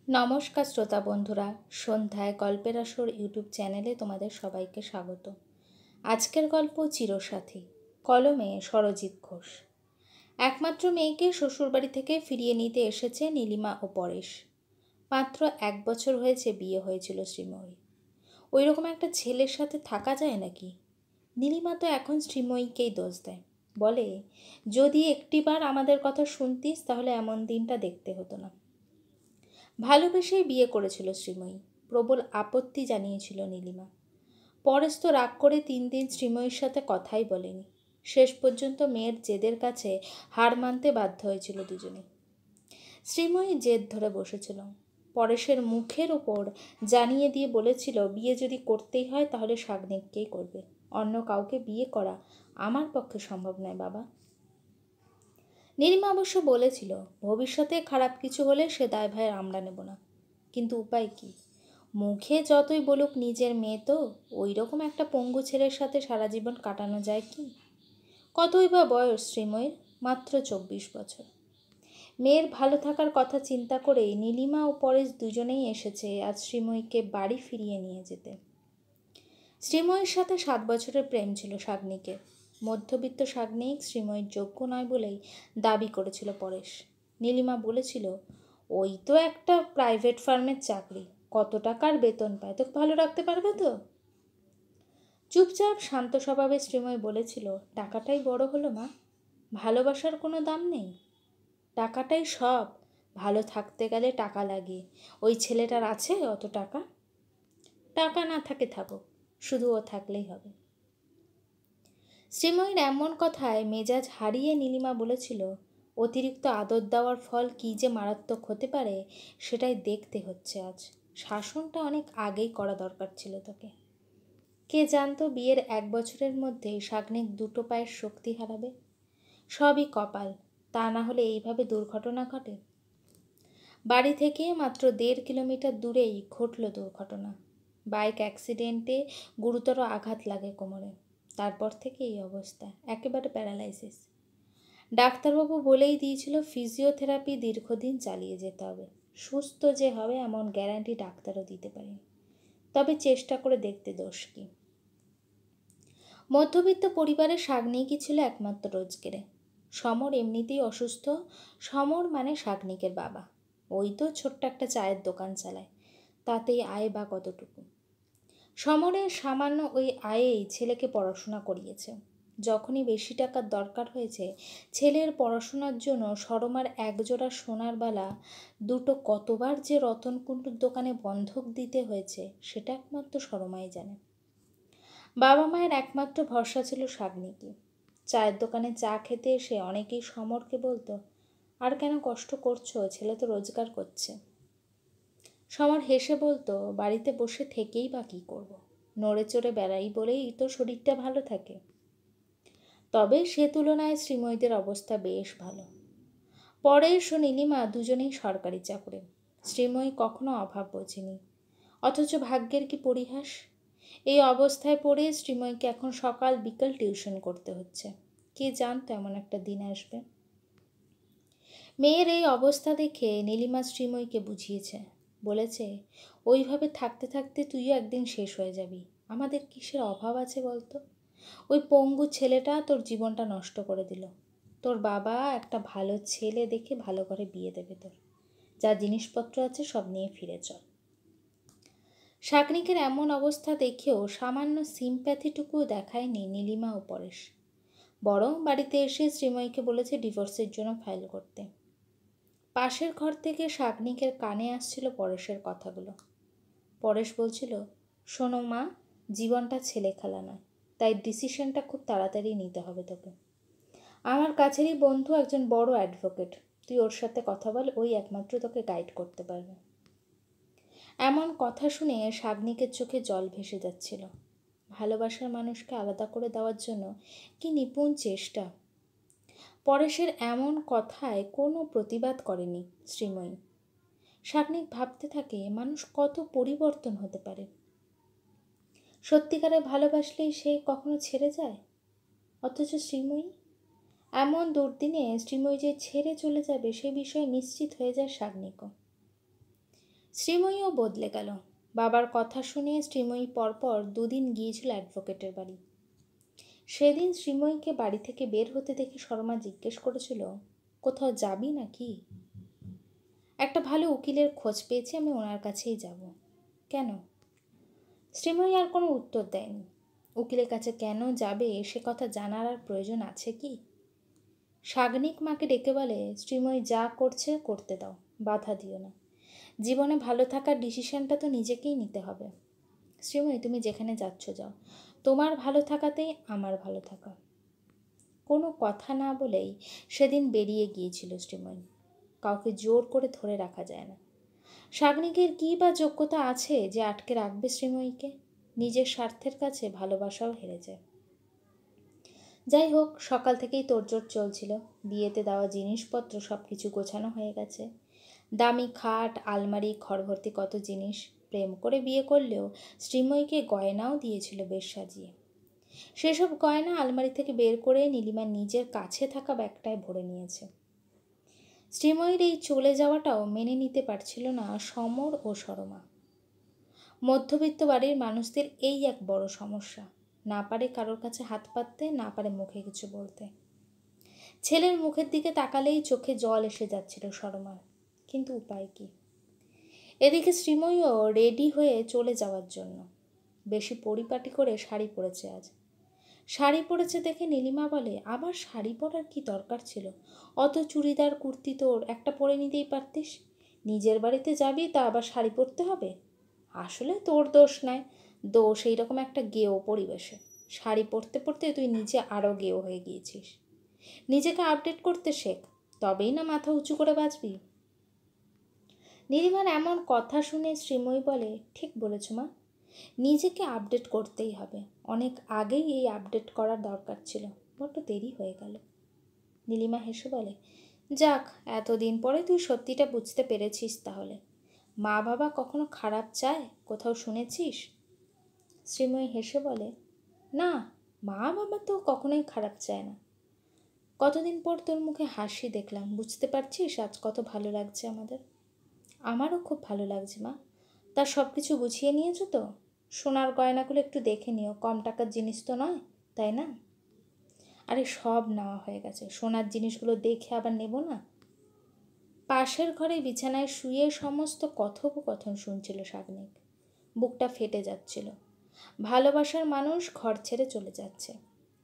নমস্কার শ্রোতা বন্ধুরা, সন্ধ্যায় গল্পের আসর ইউটিউব চ্যানেলে তোমাদের সবাইকে স্বাগত। আজকের গল্প চিরসাথী, কলমে সরজিৎ ঘোষ। একমাত্র মেয়েকে শ্বশুরবাড়ি থেকে ফিরিয়ে নিতে এসেছে নীলিমা ও পরেশ। মাত্র 1 বছর হয়েছে বিয়ে হয়েছিল শ্রীময়ী। ওই রকম একটা ছেলের সাথে থাকা যায় নাকি? নীলিমা তো এখন শ্রীময়ীকেই দোষ দেয়, বলে যদি একটিবার আমাদের কথা শুনতিস তাহলে এমন দিনটা দেখতে হতো না। ভালোবেসেই বিয়ে করেছিল শ্রীময়ী, প্রবল আপত্তি জানিয়েছিল নীলিমা। পরেশ তো রাগ করে 3 দিন শ্রীময়ীর সাথে কথাই বলেনি। শেষ পর্যন্ত মেয়ের জেদের কাছে হার মানতে বাধ্য হয়েছিল দুজনে। শ্রীময়ী জেদ ধরে বসেছিল, পরেশের মুখের ওপর জানিয়ে দিয়ে বলেছিল বিয়ে যদি করতেই হয় তাহলে সাগ্নিককেই করবে, অন্য কাউকে বিয়ে করা আমার পক্ষে সম্ভব নয় বাবা। নীলিমা অবশ্য বলেছিল ভবিষ্যতে খারাপ কিছু হলে সে দায়ভার আমরা নেব না, কিন্তু উপায় কি? মুখে যতই বলুক নিজের মেয়ে তো, ওই রকম একটা পঙ্গু ছেলের সাথে সারা জীবন কাটানো যায় কি? কতই বা বয়স শ্রীময়ীর, মাত্র 24 বছর। মেয়ের ভালো থাকার কথা চিন্তা করেই নীলিমা ও পরেশ দুজনেই এসেছে আজ শ্রীময়ীকে বাড়ি ফিরিয়ে নিয়ে যেতে। শ্রীময়ীর সাথে 7 বছরের প্রেম ছিল সাগ্নিকের। মধ্যবিত্ত সাগ্নিক শ্রীময়ীর যোগ্য নয় বলেই দাবি করেছিল পরেশ। নীলিমা বলেছিল ওই তো একটা প্রাইভেট ফার্মের চাকরি, কত টাকার বেতন পায়, তোকে ভালো রাখতে পারবে তো? চুপচাপ শান্ত স্বভাবে শ্রীময়ী বলেছিল টাকাটাই বড় হলো মা, ভালোবাসার কোনো দাম নেই, টাকাটাই সব, ভালো থাকতে গেলে টাকা লাগে, ওই ছেলেটার আছে অত টাকা? টাকা না থাকে থাকুক, শুধু ও থাকলেই হবে। শ্রীময়ীর এমন কথায় মেজাজ হারিয়ে নীলিমা বলেছিল অতিরিক্ত আদর দেওয়ার ফল কী যে মারাত্মক হতে পারে সেটাই দেখতে হচ্ছে আজ। শাসনটা অনেক আগেই করা দরকার ছিল তোকে। কে জানতো বিয়ের 1 বছরের মধ্যেই সাগ্নিক 2 পায়ের শক্তি হারাবে। সবই কপাল, তা না হলে এইভাবে দুর্ঘটনা ঘটে? বাড়ি থেকে মাত্র 1.5 কিলোমিটার দূরেই ঘটল দুর্ঘটনা। বাইক অ্যাক্সিডেন্টে গুরুতর আঘাত লাগে কোমরে, তারপর থেকে এই অবস্থা, একেবারে প্যারালাইসিস। ডাক্তারবাবু বলেই দিয়েছিল ফিজিওথেরাপি দীর্ঘদিন চালিয়ে যেতে হবে, সুস্থ যে হবে এমন গ্যারান্টি ডাক্তারও দিতে পারেনি। তবে চেষ্টা করে দেখতে দোষ কি? মধ্যবিত্ত পরিবারের সাগ্নিকই ছিল একমাত্র রোজগেরে। সমর এমনিতেই অসুস্থ, সমর মানে সাগ্নিকের বাবা। ওই তো ছোট্ট একটা চায়ের দোকান চালায়, তাতেই আয় বা কতটুকু? সমরের সামান্য ওই আয়েই ছেলেকে পড়াশোনা করিয়েছে। যখনই বেশি টাকার দরকার হয়েছে ছেলের পড়াশোনার জন্য সরমার একজোড়া সোনার বালা দুটো কতবার যে রতনকুণ্ডুর দোকানে বন্ধক দিতে হয়েছে সেটা একমাত্র সরমাই জানে। বাবা মায়ের একমাত্র ভরসা ছিল সাগ্নিকই। চায়ের দোকানে চা খেতে এসে অনেকেই সমরকে বলতো আর কেন কষ্ট করছো, ছেলে তো রোজগার করছে। সমর হেসে বলতো বাড়িতে বসে থেকেই বা কী করব, নড়ে চড়ে বেড়াই বলেই তো শরীরটা ভালো থাকে। তবে সে তুলনায় শ্রীময়ীদের অবস্থা বেশ ভালো। পরেশ ও নীলিমা দুজনেই সরকারি চাকরি। শ্রীময়ী কখনো অভাব বোঝেনি, অথচ ভাগ্যের কি পরিহাস, এই অবস্থায় পড়ে শ্রীময়ীকে এখন সকাল বিকাল টিউশন করতে হচ্ছে। কে জানতো এমন একটা দিন আসবে? মেয়ের এই অবস্থা দেখে নীলিমা শ্রীময়ীকে বুঝিয়েছে, বলেছে ওইভাবে থাকতে থাকতে তুইও একদিন শেষ হয়ে যাবি, আমাদের কিসের অভাব আছে বলতো? ওই পঙ্গু ছেলেটা তোর জীবনটা নষ্ট করে দিল। তোর বাবা একটা ভালো ছেলে দেখে ভালো করে বিয়ে দেবে তোর, যা জিনিসপত্র আছে সব নিয়ে ফিরে চল। সাগ্নিকের এমন অবস্থা দেখেও সামান্য সিম্প্যাথিটুকুও দেখায়নি নীলিমা ও পরেশ, বরং বাড়িতে এসে শ্রীময়ীকে বলেছে ডিভোর্সের জন্য ফাইল করতে। পাশের ঘর থেকে সাগ্নিকের কানে আসছিল পরেশের কথাগুলো। পরেশ বলছিল শোনো মা, জীবনটা ছেলে খেলা নয়, তাই ডিসিশনটা খুব তাড়াতাড়ি নিতে হবে তোকে। আমার কাছেরই বন্ধু একজন বড় অ্যাডভোকেট, তুই ওর সাথে কথা বল, ওই একমাত্র তোকে গাইড করতে পারবে। এমন কথা শুনে সাগ্নিকের চোখে জল ভেসে যাচ্ছিল। ভালোবাসার মানুষকে আলাদা করে দেওয়ার জন্য কি নিপুণ চেষ্টা! পরেশের এমন কথায় কোনো প্রতিবাদ করেনি শ্রীময়ী। সাগ্নিক ভাবতে থাকে মানুষ কত পরিবর্তন হতে পারে। সত্যিকারে ভালোবাসলেই সে কখনো ছেড়ে যায়? অথচ শ্রীময়ী, এমন দুর্দিনে শ্রীময়ী যে ছেড়ে চলে যাবে সে বিষয়ে নিশ্চিত হয়ে যায় সাগ্নিকও। শ্রীময়ীও বদলে গেল। বাবার কথা শুনে শ্রীময়ী পরপর 2 দিন গিয়েছিল অ্যাডভোকেটের বাড়ি। সেদিন শ্রীময়ীকে বাড়ি থেকে বের হতে দেখে শর্মা জিজ্ঞেস করেছিল, কোথাও যাবি নাকি? একটা ভালো উকিলের খোঁজ পেয়েছি, আমি ওনার কাছেই যাব। কেন? শ্রীময়ী আর কোনো উত্তর দেয়নি। উকিলের কাছে কেন যাবে সে কথা জানার আর প্রয়োজন আছে কি? সাগ্নিক মাকে ডেকে বলে, শ্রীময়ী যা করছে করতে দাও, বাধা দিও না। জীবনে ভালো থাকার ডিসিশনটা তো নিজেকেই নিতে হবে। শ্রীময়ী, তুমি যেখানে যাচ্ছ যাও, তোমার ভালো থাকাতেই আমার ভালো থাকা। কোনো কথা না বলেই সেদিন বেরিয়ে গিয়েছিল শ্রীময়ী। কাউকে জোর করে ধরে রাখা যায় না। সাগ্নিকের কী বা যোগ্যতা আছে যে আটকে রাখবে শ্রীময়ীকে? নিজের স্বার্থের কাছে ভালোবাসাও হেরে যায়। যাই হোক, সকাল থেকেই তোড়জোড় চলছিল। বিয়েতে দেওয়া জিনিসপত্র সব কিছু গোছানো হয়ে গেছে। দামি খাট, আলমারি, ঘরভর্তি কত জিনিস। প্রেম করে বিয়ে করলেও শ্রীময়ীকে গয়নাও দিয়েছিল বেশ সাজিয়ে। সেসব গয়না আলমারি থেকে বের করে নীলিমা নিজের কাছে থাকা ব্যাগটায় ভরে নিয়েছে। শ্রীময়ীর এই চলে যাওয়াটাও মেনে নিতে পারছিল না সমর ও সরমা। মধ্যবিত্ত বাড়ির মানুষদের এই এক বড় সমস্যা, না পারে কারোর কাছে হাত পাততে, না পারে মুখে কিছু বলতে। ছেলের মুখের দিকে তাকালেই চোখে জল এসে যাচ্ছিল সরমার, কিন্তু উপায় কি? এদিকে শ্রীময়ীও রেডি হয়ে চলে যাওয়ার জন্য বেশি পরিপাটি করে শাড়ি পরেছে আজ। শাড়ি পরেছে দেখে নীলিমা বলে, আবার শাড়ি পরার কি দরকার ছিল? অত চুড়িদার কুর্তি তোর একটা পরে নিতেই পারতিস। নিজের বাড়িতে যাবি তা আবার শাড়ি পরতে হবে? আসলে তোর দোষ নয়, দোষ এইরকম একটা গেও পরিবেশে। শাড়ি পরতে পরতে তুই নিজে আরও গেও হয়ে গিয়েছিস। নিজেকে আপডেট করতে শেখ, তবেই না মাথা উঁচু করে বাঁচবি। নীলিমার এমন কথা শুনে শ্রীময়ী বলে, ঠিক বলেছ মা, নিজেকে আপডেট করতেই হবে। অনেক আগেই এই আপডেট করার দরকার ছিল, বড্ড দেরি হয়ে গেল। নীলিমা হেসে বলে, যাক, এতদিন পরে তুই সত্যিটা বুঝতে পেরেছিস তাহলে। মা বাবা কখনো খারাপ চায়, কোথাও শুনেছিস? শ্রীময়ী হেসে বলে, না, মা বাবা তো কখনোই খারাপ চায় না। কতদিন পর তোর মুখে হাসি দেখলাম, বুঝতে পারছিস আজ কত ভালো লাগছে আমাদের। আমারও খুব ভালো লাগছে মা। তা সব কিছু গুছিয়ে নিয়েছো তো? সোনার গয়নাগুলো একটু দেখে নিও, কম টাকার জিনিস তো নয়, তাই না? আরে সব নেওয়া হয়ে গেছে, সোনার জিনিসগুলো দেখে আবার নেব না? পাশের ঘরে বিছানায় শুয়ে সমস্ত কথোপকথন শুনছিল সাগ্নিক। বুকটা ফেটে যাচ্ছিল। ভালোবাসার মানুষ ঘর ছেড়ে চলে যাচ্ছে।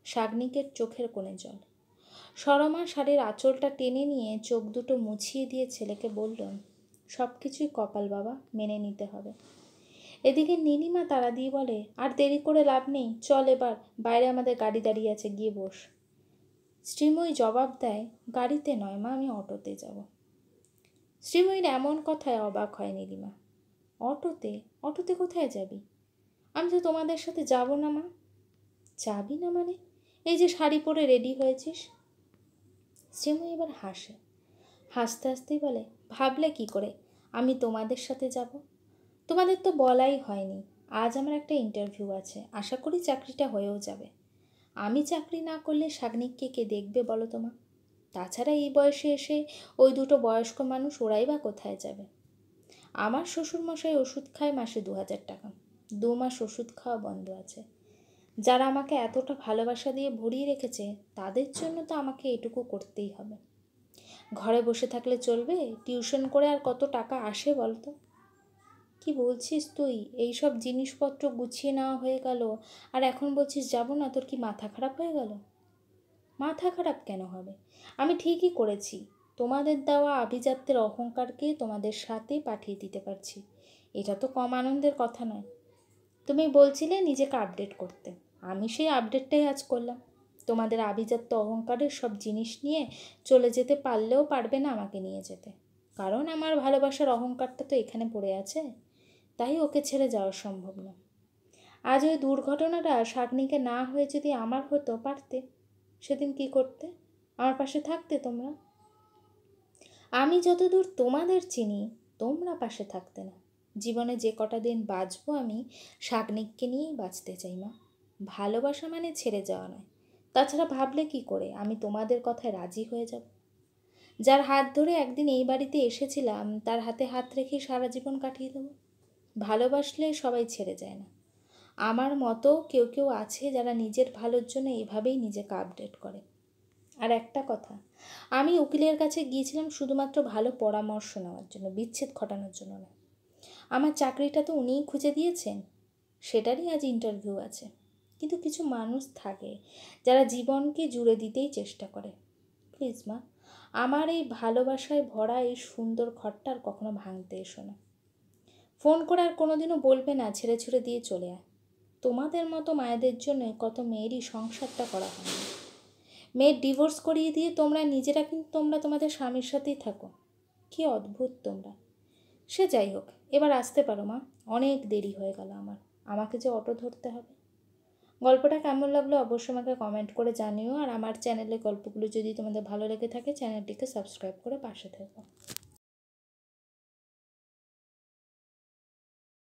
সাগ্নিকের চোখের কোণে জল। সরমা শাড়ির আঁচলটা টেনে নিয়ে চোখ দুটো মুছিয়ে দিয়ে ছেলেকে বলল, সব কিছুই কপাল বাবা, মেনে নিতে হবে। এদিকে নীলিমা তাড়া দিয়ে বলে, আর দেরি করে লাভ নেই, চল এবার, বাইরে আমাদের গাড়ি দাঁড়িয়ে আছে, গিয়ে বস। শ্রীময়ী জবাব দেয়, গাড়িতে নয় মা, আমি অটোতে যাব। শ্রীময়ীর এমন কথায় অবাক হয় নীলিমা। অটোতে? অটোতে কোথায় যাবি? আমি তো তোমাদের সাথে যাব না মা। যাবি না মানে? এই যে শাড়ি পরে রেডি হয়েছিস। শ্রীময়ী এবার হাসে। হাসতে হাসতেই বলে, ভাবলে কি করে আমি তোমাদের সাথে যাব? তোমাদের তো বলাই হয়নি, আজ আমার একটা ইন্টারভিউ আছে, আশা করি চাকরিটা হয়েও যাবে। আমি চাকরি না করলে সাগ্নিককে কে দেখবে বলো তোমা? তাছাড়া এই বয়সে এসে ওই দুটো বয়স্ক মানুষ, ওরাই বা কোথায় যাবে? আমার শ্বশুরমশাই ওষুধ খায় মাসে 2000 টাকা, 2 মাস ওষুধ খাওয়া বন্ধ আছে। যারা আমাকে এতটা ভালোবাসা দিয়ে ভরিয়ে রেখেছে, তাদের জন্য তো আমাকে এটুকু করতেই হবে। ঘরে বসে থাকলে চলবে? টিউশন করে আর কত টাকা আসে বলতো? কি বলছিস তুই? এই সব জিনিসপত্র গুছিয়ে নেওয়া হয়ে গেল, আর এখন বলছিস যাব না? তোর কি মাথা খারাপ হয়ে গেল? মাথা খারাপ কেন হবে? আমি ঠিকই করেছি, তোমাদের দেওয়া আভিজাত্যের অহংকারকে তোমাদের সাথে পাঠিয়ে দিতে পারছি। এটা তো কম আনন্দের কথা নয়। তুমি বলছিলে নিজেকে আপডেট করতে, আমি সেই আপডেটটাই আজ করলাম। তোমাদের আভিজাত্য অহংকারের সব জিনিস নিয়ে চলে যেতে পারলেও পারবে না আমাকে নিয়ে যেতে, কারণ আমার ভালোবাসার অহংকারটা তো এখানে পড়ে আছে, তাই ওকে ছেড়ে যাওয়া সম্ভব না। আজ ওই দুর্ঘটনাটা সাগ্নিকে না হয়ে যদি আমার হতো, পারতে? সেদিন কি করতে? আমার পাশে থাকতে তোমরা? আমি যতদূর তোমাদের চিনি, তোমরা পাশে থাকতে না। জীবনে যে কটা দিন বাঁচবো আমি সাগ্নিককে নিয়েই বাঁচতে চাই মা। ভালোবাসা মানে ছেড়ে যাওয়া নয়। তাছাড়া ভাবলে কি করে আমি তোমাদের কথায় রাজি হয়ে যাব? যার হাত ধরে একদিন এই বাড়িতে এসেছিলাম তার হাতে হাত রেখেই সারা জীবন কাটিয়ে দেবো? ভালোবাসলে সবাই ছেড়ে যায় না। আমার মতো কেউ কেউ আছে যারা নিজের ভালোর জন্য এভাবেই নিজেকে আপডেট করে। আর একটা কথা, আমি উকিলের কাছে গিয়েছিলাম শুধুমাত্র ভালো পরামর্শ নেওয়ার জন্য, বিচ্ছেদ ঘটানোর জন্য না। আমার চাকরিটা তো উনিই খুঁজে দিয়েছেন, সেটারই আজ ইন্টারভিউ আছে। কিন্তু কিছু মানুষ থাকে যারা জীবনকে জুড়ে দিতেই চেষ্টা করে। প্লিজ মা, আমার এই ভালোবাসায় ভরা এই সুন্দর ঘরটা আর কখনো ভাঙতে এসো না। ফোন করে আর কোনোদিনও বলবে না ছেড়ে ছুড়ে দিয়ে চলে আয়। তোমাদের মতো মায়েদের জন্য কত মেয়েরই সংসারটা করা হয় না। মেয়ের ডিভোর্স করিয়ে দিয়ে তোমরা নিজেরা কিন্তু তোমাদের স্বামীর সাথেই থাকো। কি অদ্ভুত তোমরা। সে যাই হোক, এবার আসতে পারো মা, অনেক দেরি হয়ে গেল আমাকে যে অটো ধরতে হবে। গল্পটা কেমন লাগলো অবশ্যই আমাকে কমেন্ট করে জানিও। আর আমার চ্যানেলের গল্পগুলো যদি তোমাদের ভালো লেগে থাকে চ্যানেলটিকে সাবস্ক্রাইব করে পাশে থেকো।